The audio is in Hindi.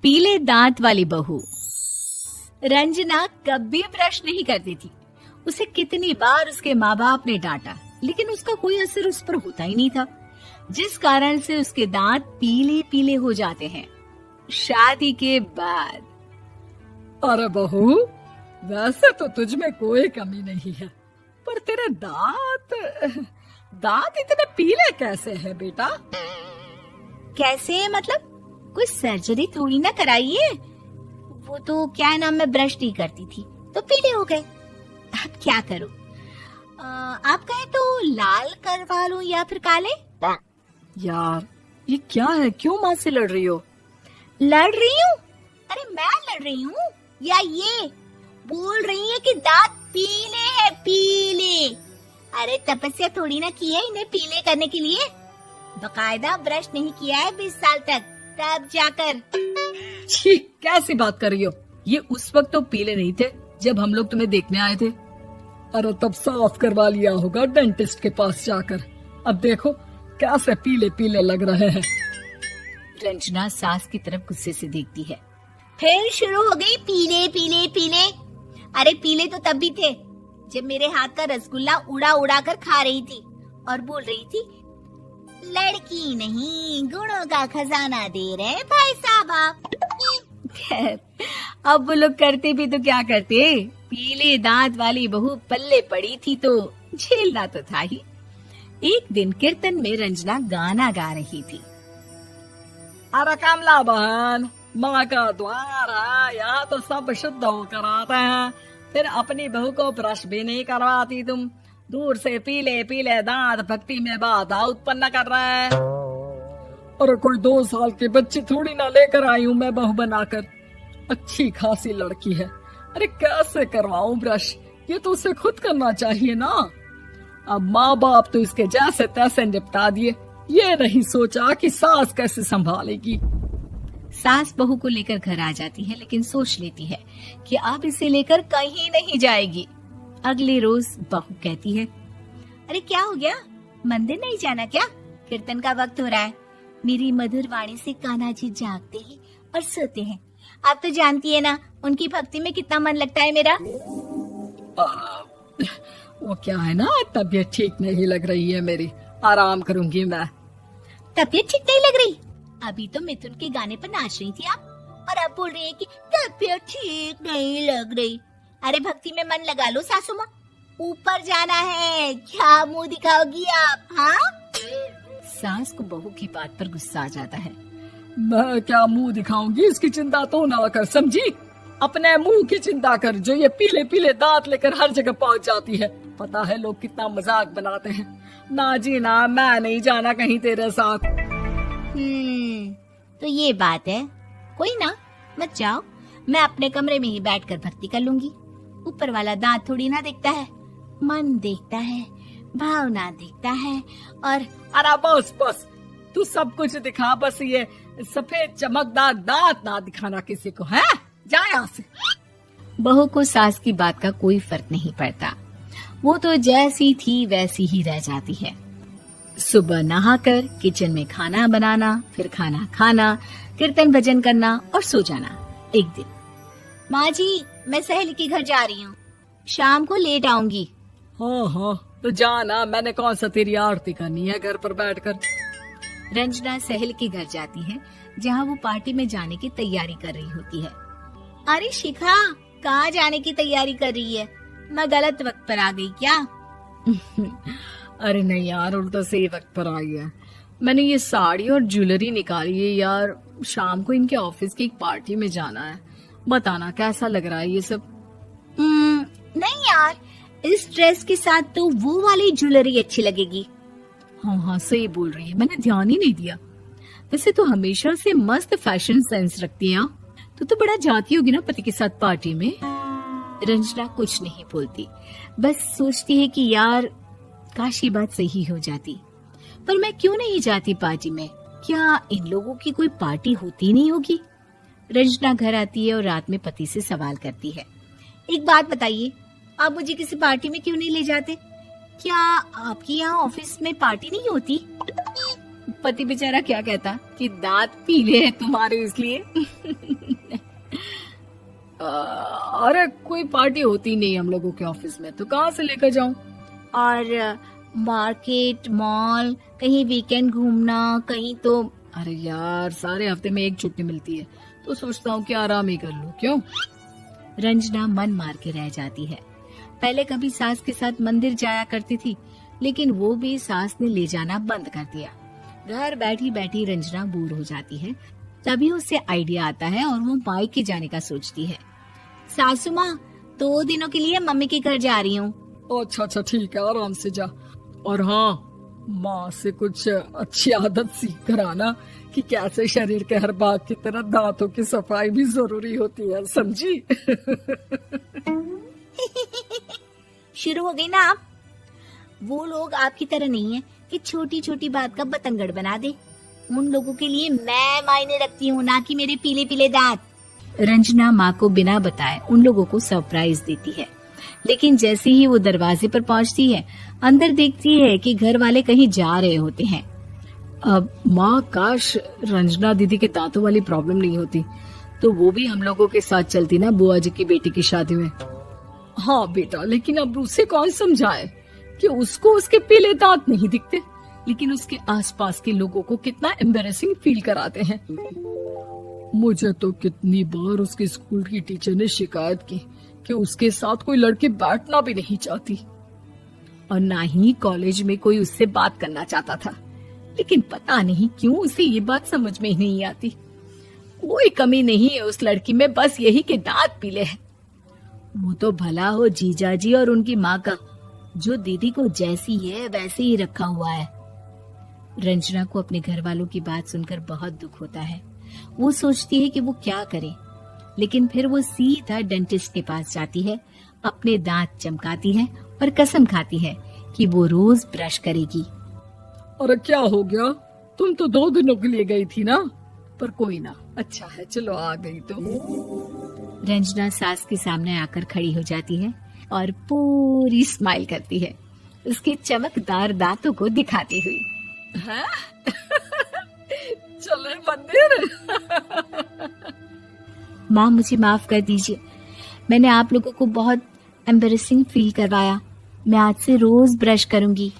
पीले दांत वाली बहू। रंजना कभी ब्रश नहीं करती थी। उसे कितनी बार उसके माँ बाप ने डांटा, लेकिन उसका कोई असर उस पर होता ही नहीं था, जिस कारण से उसके दांत पीले पीले हो जाते हैं। शादी के बाद अरे बहू, वैसे तो तुझ में कोई कमी नहीं है, पर तेरे दांत इतने पीले कैसे हैं बेटा? कैसे मतलब? कोई सर्जरी थोड़ी ना कराइए। वो तो क्या नाम, मैं ब्रश नहीं करती थी तो पीले हो गए। अब क्या करूं? आप कहें तो लाल करवा लूं या फिर काले? यार ये क्या है, क्यों माँ से लड़ रही हो? लड़ रही हूँ? अरे मैं लड़ रही हूँ या ये बोल रही है कि दांत पीले हैं, पीले। अरे तपस्या थोड़ी ना की है इन्हें पीले करने के लिए। बकायदा ब्रश नहीं किया है 20 साल तक, तब जाकर। छी, कैसी बात कर रही हो? ये उस वक्त तो पीले नहीं थे जब हम लोग तुम्हें देखने आए थे। अरे तब साफ करवा लिया होगा डेंटिस्ट के पास जाकर। अब देखो कैसे पीले पीले लग रहे हैं। रंजना सास की तरफ गुस्से से देखती है। फिर शुरू हो गई पीले पीले पीले। अरे पीले तो तब भी थे जब मेरे हाथ का रसगुल्ला उड़ा उड़ा कर खा रही थी और बोल रही थी, लड़की नहीं गुणों का खजाना दे रहे भाई साहब आप। खैर, अब वो लोग करते भी तो क्या करते, पीले दांत वाली बहू पल्ले पड़ी थी तो झेलना तो था ही। एक दिन कीर्तन में रंजना गाना गा रही थी। अरे कमला बहन, माँ का द्वार है, यहाँ तो सब शुद्ध होकर आते हैं, फिर अपनी बहू को ब्रश भी नहीं करवाती तुम। दूर से पीले पीले दांत भक्ति में बाधा उत्पन्न कर रहे हैं। अरे कोई 2 साल की बच्ची थोड़ी ना लेकर आई हूँ मैं बहू बनाकर। अच्छी खासी लड़की है, अरे कैसे करवाऊं ब्रश? ये तो उसे खुद करना चाहिए ना। अब माँ बाप तो इसके जैसे तैसे निपटा दिए, ये नहीं सोचा कि सास कैसे संभालेगी। सास बहू को लेकर घर आ जाती है, लेकिन सोच लेती है कि अब इसे लेकर कहीं नहीं जाएगी। अगले रोज बहू कहती है, अरे क्या हो गया, मंदिर नहीं जाना क्या? कीर्तन का वक्त हो रहा है। मेरी मधुर वाणी से कान्हा जी जागते हैं और सोते हैं। आप तो जानती है ना उनकी भक्ति में कितना मन लगता है मेरा। वो क्या है ना, तबीयत ठीक नहीं लग रही है मेरी, आराम करूंगी मैं। तबीयत ठीक नहीं लग रही? अभी तो मिथुन के गाने पर नाच रही थी आप, और अब बोल रही है कि तबीयत ठीक नहीं लग रही। अरे भक्ति में मन लगा लो सासू माँ, ऊपर जाना है, क्या मुंह दिखाओगी आप? हाँ? सास को बहू की बात पर गुस्सा आ जाता है। मैं क्या मुंह दिखाऊंगी, इसकी चिंता तो ना कर, समझी? अपने मुंह की चिंता कर, जो ये पीले पीले दांत लेकर हर जगह पहुंच जाती है। पता है लोग कितना मजाक बनाते हैं। ना जी ना, मैं नहीं जाना कहीं तेरे साथ। तो ये बात है, कोई ना, मत जाओ, मैं अपने कमरे में ही बैठकर भक्ति कर लूंगी। ऊपर वाला दांत थोड़ी ना देखता है, मन देखता है, भावना देखता है। और अरे बस बस, तू सब कुछ दिखा, बस ये सफेद चमकदार दांत ना दिखाना किसी को, है? जा यहाँ से। बहू को सास की बात का कोई फर्क नहीं पड़ता, वो तो जैसी थी वैसी ही रह जाती है। सुबह नहाकर किचन में खाना बनाना, फिर खाना खाना, कीर्तन भजन करना और सो जाना। एक दिन, माँ जी मैं सहेली के घर जा रही हूँ, शाम को लेट आऊंगी। हाँ हाँ तो जाना, मैंने कौन सा तेरी आरती करनी है घर पर बैठकर। रंजना सहेली के घर जाती है, जहाँ वो पार्टी में जाने की तैयारी कर रही होती है। अरे शिखा, कहाँ जाने की तैयारी कर रही है? मैं गलत वक्त पर आ गई क्या? अरे नहीं यार, उल्टा सही वक्त पर आई है। मैंने ये साड़ी और ज्वेलरी निकाली है यार, शाम को इनके ऑफिस की एक पार्टी में जाना है। बताना कैसा लग रहा है ये सब? नहीं यार, इस ड्रेस के साथ तो वो वाली ज्वेलरी अच्छी लगेगी। हाँ हाँ सही बोल रही है, मैंने ध्यान ही नहीं दिया। वैसे तो हमेशा से मस्त फैशन सेंस रखती है। तो बड़ा जाती होगी ना पति के साथ पार्टी में। रंजना कुछ नहीं बोलती, बस सोचती है कि यार काश ये बात सही हो जाती, पर मैं क्यों नहीं जाती पार्टी में? क्या इन लोगों की कोई पार्टी होती नहीं होगी? रंजना घर आती है और रात में पति से सवाल करती है, एक बात बताइए, आप मुझे किसी पार्टी में क्यों नहीं ले जाते? क्या आपके यहाँ ऑफिस में पार्टी नहीं होती? पति बेचारा क्या कहता कि दांत पीले हैं तुम्हारे इसलिए। अरे कोई पार्टी होती नहीं हम लोगों के ऑफिस में, तो कहाँ से लेकर जाऊं? और मार्केट, मॉल, कहीं वीकेंड घूमना, कहीं तो। अरे यार, सारे हफ्ते में एक छुट्टी मिलती है, तो सोचता हूँ कि आराम ही कर लूं। क्यों? रंजना मन मार के रह जाती है। पहले कभी सास के साथ मंदिर जाया करती थी, लेकिन वो भी सास ने ले जाना बंद कर दिया। घर बैठी बैठी रंजना बोर हो जाती है। तभी उसे आइडिया आता है और वो मायके जाने का सोचती है। सासू माँ, 2 दिनों के लिए मम्मी के घर जा रही हूँ। अच्छा अच्छा ठीक है, आराम से जा। और हाँ, माँ से कुछ अच्छी आदत सीख कर आना कि कैसे शरीर के हर भाग की तरह दांतों की सफाई भी जरूरी होती है, समझी? शुरू हो गई ना आप। वो लोग आपकी तरह नहीं है कि छोटी छोटी बात का बतंगड़ बना दे। उन लोगों के लिए मैं मायने रखती हूँ, ना कि मेरे पीले पीले दांत। रंजना माँ को बिना बताए उन लोगों को सरप्राइज देती है, लेकिन जैसे ही वो दरवाजे पर पहुंचती है, अंदर देखती है कि घर वाले कहीं जा रहे होते हैं। अब माँ, काश रंजना दीदी के दांतों वाली प्रॉब्लम नहीं होती, तो वो भी हम लोगों के साथ चलती ना बुआ जी की बेटी की शादी में। हाँ बेटा, लेकिन अब उसे कौन समझाए कि उसको उसके पीले दांत नहीं दिखते, लेकिन उसके आसपास के लोगों को कितना एम्बैरेसिंग फील कराते हैं। मुझे तो कितनी बार उसके स्कूल की टीचर ने शिकायत की कि उसके साथ कोई लड़की बैठना भी नहीं चाहती, और ना ही कॉलेज में कोई उससे बात करना चाहता था। लेकिन पता नहीं क्यों उसे ये बात समझ में ही नहीं आती। कोई कमी नहीं है उस लड़की में, बस यही कि दांत पीले हैं। वो तो भला हो जीजा जी और उनकी माँ का, जो दीदी को जैसी है वैसे ही रखा हुआ है। रंजना को अपने घर वालों की बात सुनकर बहुत दुख होता है। वो सोचती है कि वो क्या करे, लेकिन फिर वो सीधा डेंटिस्ट के पास जाती है, अपने दांत चमकाती है और कसम खाती है कि वो रोज ब्रश करेगी। अरे क्या हो गया? तुम तो 2 दिनों के लिए गई थी ना, पर कोई ना, अच्छा है, चलो आ गई तो। रंजना सास के सामने आकर खड़ी हो जाती है और पूरी स्माइल करती है, उसके चमकदार दांतों को दिखाती हुई। हैं? चले मंदिर। माँ, मुझे माफ कर दीजिए, मैंने आप लोगों को बहुत एम्बैरेसिंग फील करवाया। मैं आज से रोज ब्रश करूंगी।